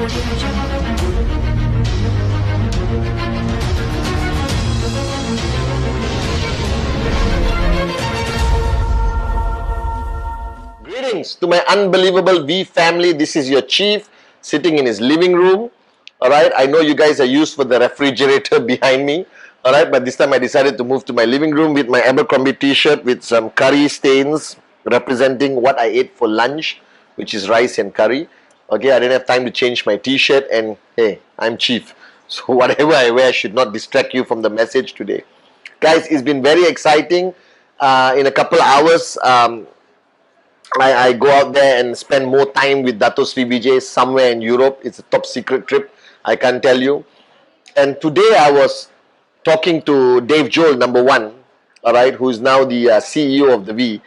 Greetings to my unbelievable V family. This is your chief sitting in his living room. Alright, I know you guys are used for the refrigerator behind me. Alright, but this time I decided to move to my living room with my Abercrombie t-shirt with some curry stains representing what I ate for lunch, which is rice and curry. Okay, I didn't have time to change my t-shirt, and hey, I'm chief. So whatever I wear should not distract you from the message today. Guys, it's been very exciting. In a couple of hours, I go out there and spend more time with Dato Sri Vijay somewhere in Europe. It's a top secret trip, I can't tell you. And today I was talking to Dave Joel, number one, alright, who is now the CEO of the V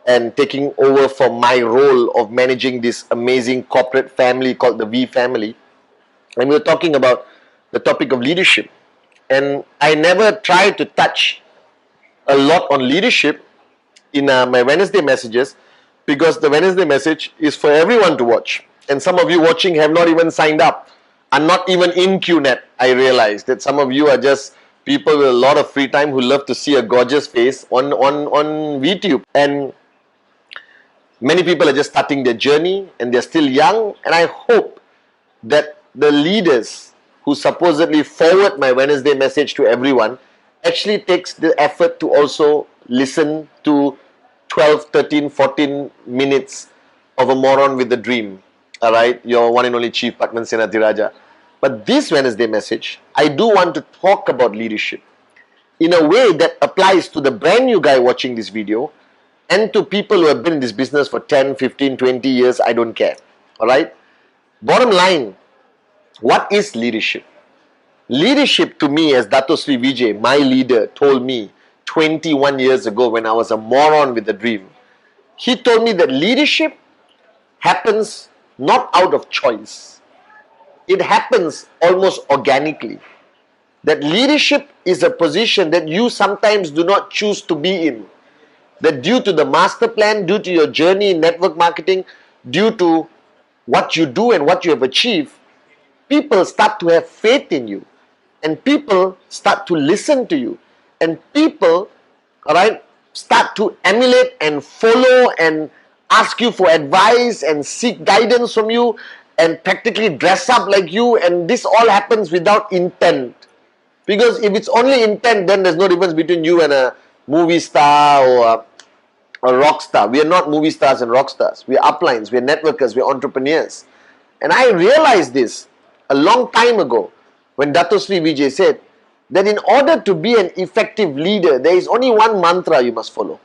and taking over from my role of managing this amazing corporate family called the V family. And we were talking about the topic of leadership. And I never tried to touch a lot on leadership in my Wednesday messages, because the Wednesday message is for everyone to watch. And some of you watching have not even signed up. I'm not even in QNet. I realize that some of you are just people with a lot of free time who love to see a gorgeous face on VTube. And many people are just starting their journey and they're still young. And I hope that the leaders who supposedly forward my Wednesday message to everyone actually takes the effort to also listen to 12, 13, 14 minutes of a moron with a dream. Alright, your one and only chief, Pathman Senathirajah. But this Wednesday message, I do want to talk about leadership in a way that applies to the brand new guy watching this video and to people who have been in this business for 10, 15, 20 years. I don't care. Alright? Bottom line, what is leadership? Leadership to me, as Dato Sri Vijay, my leader, told me 21 years ago when I was a moron with a dream. He told me that leadership happens not out of choice. It happens almost organically. That leadership is a position that you sometimes do not choose to be in. That due to the master plan, due to your journey in network marketing, due to what you do and what you have achieved, people start to have faith in you. And people start to listen to you. And people, alright, start to emulate and follow and ask you for advice and seek guidance from you and practically dress up like you. And this all happens without intent. Because if it's only intent, then there's no difference between you and a movie star or a rock star. We are not movie stars and rock stars. We are uplines, we are networkers, we are entrepreneurs. And I realized this a long time ago when Dato Sri Vijay said that in order to be an effective leader, there is only one mantra you must follow.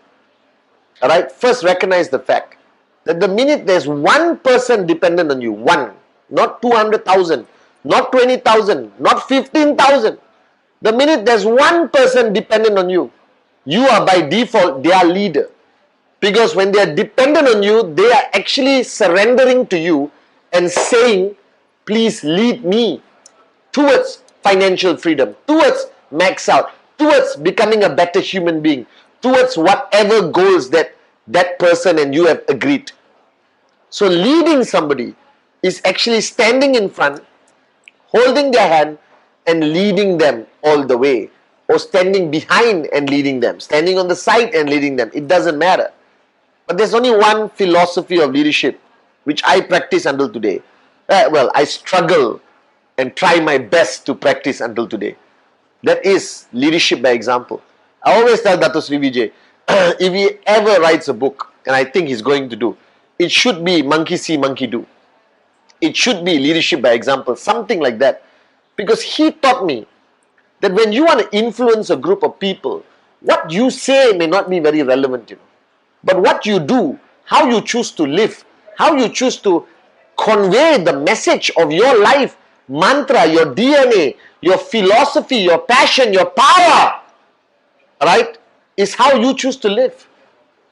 Alright, first recognize the fact that the minute there's one person dependent on you, one, not 200,000, not 20,000, not 15,000, the minute there's one person dependent on you, you are by default their leader. Because when they are dependent on you, they are actually surrendering to you and saying, please lead me towards financial freedom, towards max out, towards becoming a better human being, towards whatever goals that that person and you have agreed. So leading somebody is actually standing in front, holding their hand and leading them all the way, or standing behind and leading them, standing on the side and leading them. It doesn't matter. But there's only one philosophy of leadership which I practice until today. Well, I struggle and try my best to practice until today. That is leadership by example. I always tell Dato Sri Vijay, if he ever writes a book, and I think he's going to do, it should be monkey see, monkey do. It should be leadership by example, something like that. Because he taught me that when you want to influence a group of people, what you say may not be very relevant, you know. But what you do, how you choose to live, how you choose to convey the message of your life, mantra, your DNA, your philosophy, your passion, your power, right, is how you choose to live.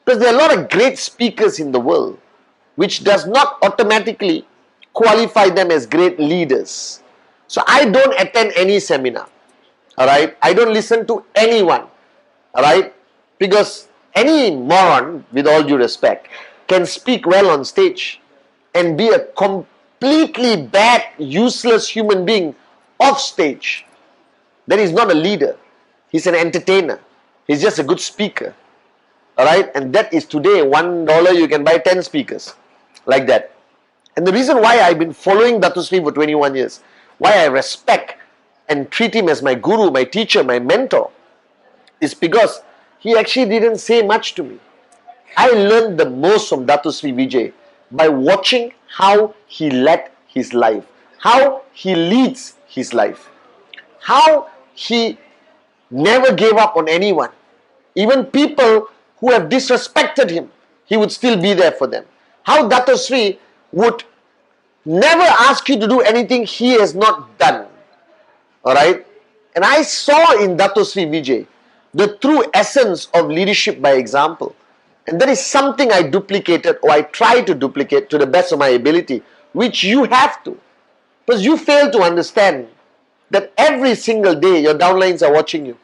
Because there are a lot of great speakers in the world, which does not automatically qualify them as great leaders. So I don't attend any seminar, alright, I don't listen to anyone, alright, because any moron, with all due respect, can speak well on stage and be a completely bad, useless human being off stage, then he's not a leader. He's an entertainer. He's just a good speaker. Alright? And that is today, $1 you can buy 10 speakers. Like that. And the reason why I've been following Dato Sri for 21 years, why I respect and treat him as my guru, my teacher, my mentor, is because he actually didn't say much to me. I learned the most from Dato Sri Vijay by watching how he led his life, how he leads his life, how he never gave up on anyone. Even people who have disrespected him, he would still be there for them. How Dato Sri would never ask you to do anything he has not done. Alright? And I saw in Dato Sri Vijay the true essence of leadership by example. And that is something I duplicated, or I try to duplicate to the best of my ability, which you have to. Because you fail to understand that every single day your downlines are watching you.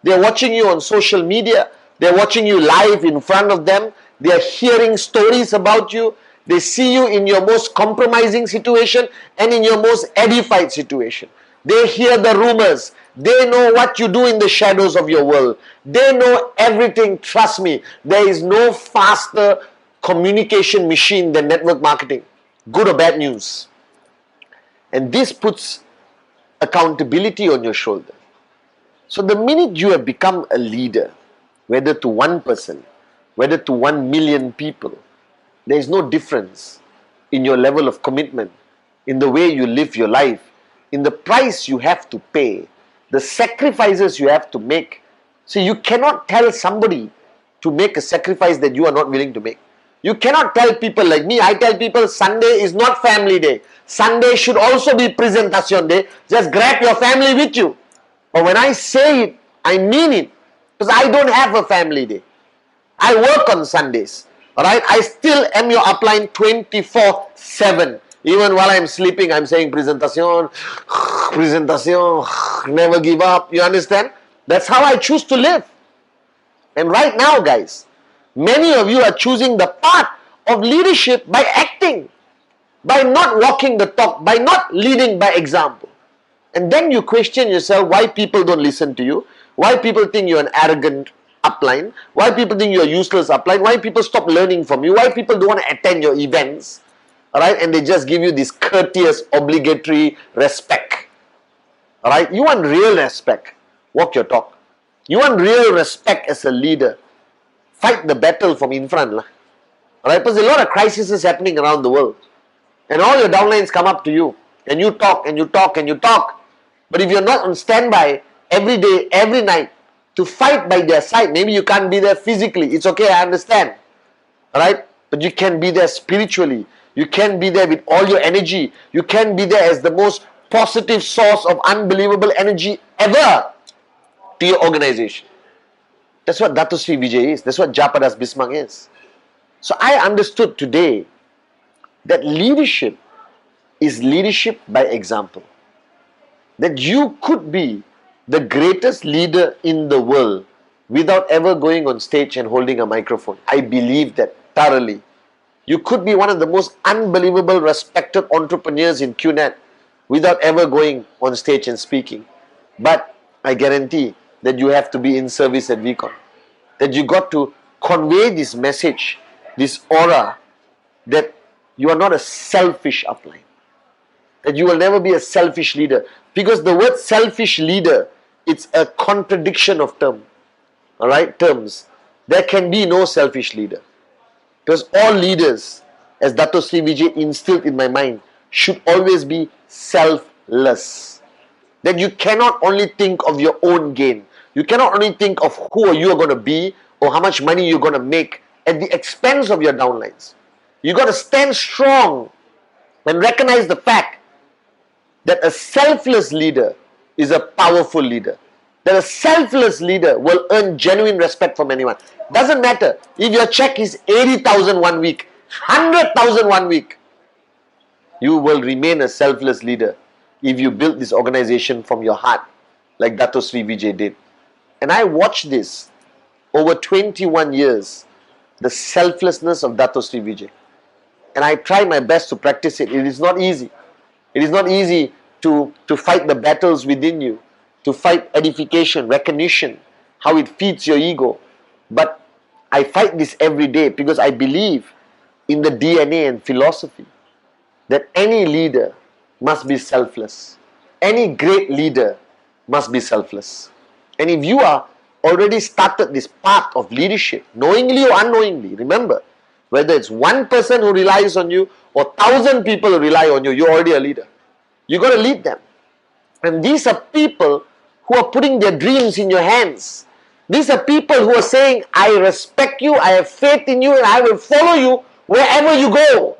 They are watching you on social media. They are watching you live in front of them. They are hearing stories about you. They see you in your most compromising situation and in your most edified situation. They hear the rumors. They know what you do in the shadows of your world. They know everything. Trust me, there is no faster communication machine than network marketing. Good or bad news. And this puts accountability on your shoulder. So the minute you have become a leader, whether to one person, whether to 1 million people, there is no difference in your level of commitment, in the way you live your life, in the price you have to pay, the sacrifices you have to make. See, you cannot tell somebody to make a sacrifice that you are not willing to make. You cannot tell people like me. I tell people Sunday is not family day. Sunday should also be presentation day. Just grab your family with you. But when I say it, I mean it. Because I don't have a family day. I work on Sundays. Alright? I still am your upline 24/7. Even while I'm sleeping, I'm saying presentation, presentation, never give up. You understand? That's how I choose to live. And right now, guys, many of you are choosing the path of leadership by acting, by not walking the talk, by not leading by example. And then you question yourself why people don't listen to you, why people think you're an arrogant upline, why people think you're a useless upline, why people stop learning from you, why people don't want to attend your events. Alright, and they just give you this courteous, obligatory respect. Alright, you want real respect, walk your talk. You want real respect as a leader, fight the battle from in front. Alright, because there are a lot of crises happening around the world. And all your downlines come up to you, and you talk, and you talk, and you talk. But if you're not on standby every day, every night, to fight by their side, maybe you can't be there physically, it's okay, I understand. Alright, but you can be there spiritually. You can be there with all your energy. You can be there as the most positive source of unbelievable energy ever to your organization. That's what Dato Sri Vijay is. That's what Japadas Bismarck is. So I understood today that leadership is leadership by example. That you could be the greatest leader in the world without ever going on stage and holding a microphone. I believe that thoroughly. You could be one of the most unbelievable, respected entrepreneurs in QNet without ever going on stage and speaking. But I guarantee that you have to be in service at VCon. That you got to convey this message, this aura, that you are not a selfish upline. That you will never be a selfish leader. Because the word selfish leader, it's a contradiction of terms. There can be no selfish leader. Because all leaders, as Dato Sri Vijay instilled in my mind, should always be selfless. That you cannot only think of your own gain. You cannot only think of who you are going to be or how much money you're going to make at the expense of your downlines. You got to stand strong and recognize the fact that a selfless leader is a powerful leader. That a selfless leader will earn genuine respect from anyone. Doesn't matter if your check is 80,000 1 week, 100,000 1 week. You will remain a selfless leader if you build this organization from your heart, like Dato Sri Vijay did. And I watched this over 21 years, the selflessness of Dato Sri Vijay. And I try my best to practice it. It is not easy. It is not easy to fight the battles within you, to fight edification, recognition, how it feeds your ego. But I fight this every day because I believe in the DNA and philosophy that any leader must be selfless. Any great leader must be selfless. And if you are already started this path of leadership, knowingly or unknowingly, remember, whether it's one person who relies on you or 1,000 people who rely on you, you're already a leader. You got to lead them. And these are people who are putting their dreams in your hands. These are people who are saying, I respect you, I have faith in you, and I will follow you wherever you go.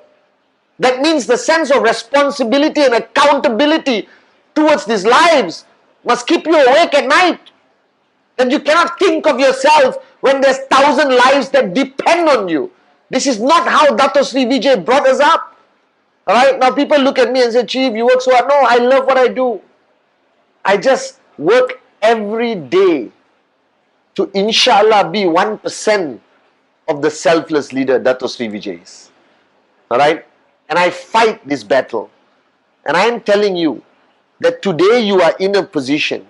That means the sense of responsibility and accountability towards these lives must keep you awake at night. And you cannot think of yourself when there's 1,000 lives that depend on you. This is not how Dato Sri Vijay brought us up. Alright, now people look at me and say, Chief, you work so hard. No, I love what I do. I just work every day to inshallah be 1% of the selfless leader Dato Sri Vijay is. Alright? And I fight this battle. And I am telling you that today you are in a position,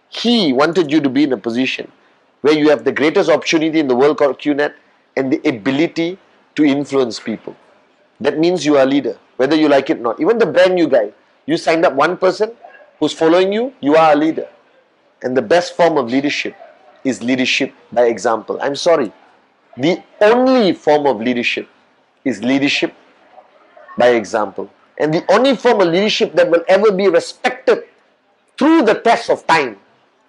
he wanted you to be in a position where you have the greatest opportunity in the world called QNet and the ability to influence people. That means you are a leader, whether you like it or not. Even the brand new guy, you signed up one person who's following you, you are a leader. And the best form of leadership is leadership by example. I'm sorry. The only form of leadership is leadership by example. And the only form of leadership that will ever be respected through the test of time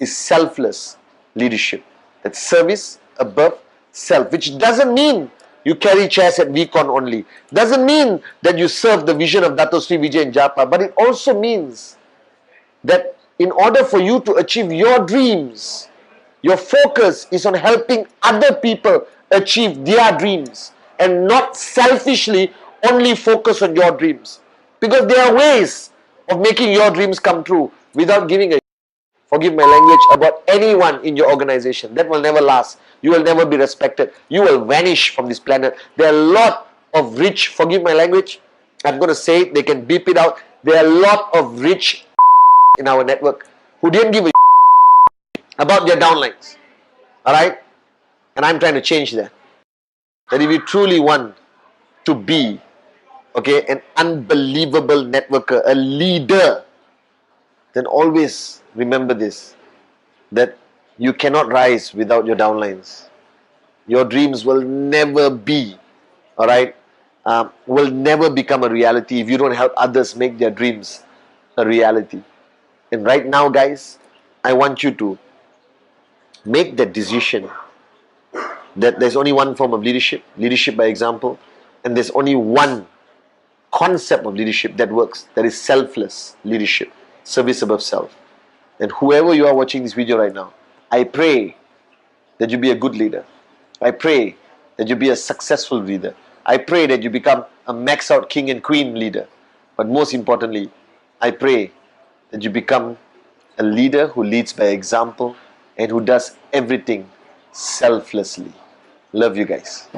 is selfless leadership. That's service above self, which doesn't mean you carry chairs at VCon only. Doesn't mean that you serve the vision of Dato Sri Vijay in Japa, but it also means that in order for you to achieve your dreams, your focus is on helping other people achieve their dreams and not selfishly only focus on your dreams. Because there are ways of making your dreams come true without giving a forgive my language, about anyone in your organization. That will never last. You will never be respected. You will vanish from this planet. There are a lot of rich, forgive my language, I'm going to say it, they can beep it out. There are a lot of rich in our network who didn't give a about their downlines. Alright? And I'm trying to change that. That if you truly want to be, okay, an unbelievable networker, a leader, then always remember this, that you cannot rise without your downlines. Your dreams will never be, alright, will never become a reality if you don't help others make their dreams a reality. And right now, guys, I want you to make that decision that there's only one form of leadership, leadership by example, and there's only one concept of leadership that works, that is selfless leadership, service above self. And whoever you are watching this video right now, I pray that you be a good leader. I pray that you be a successful leader. I pray that you become a max out king and queen leader. But most importantly, I pray that you become a leader who leads by example and who does everything selflessly. Love you guys.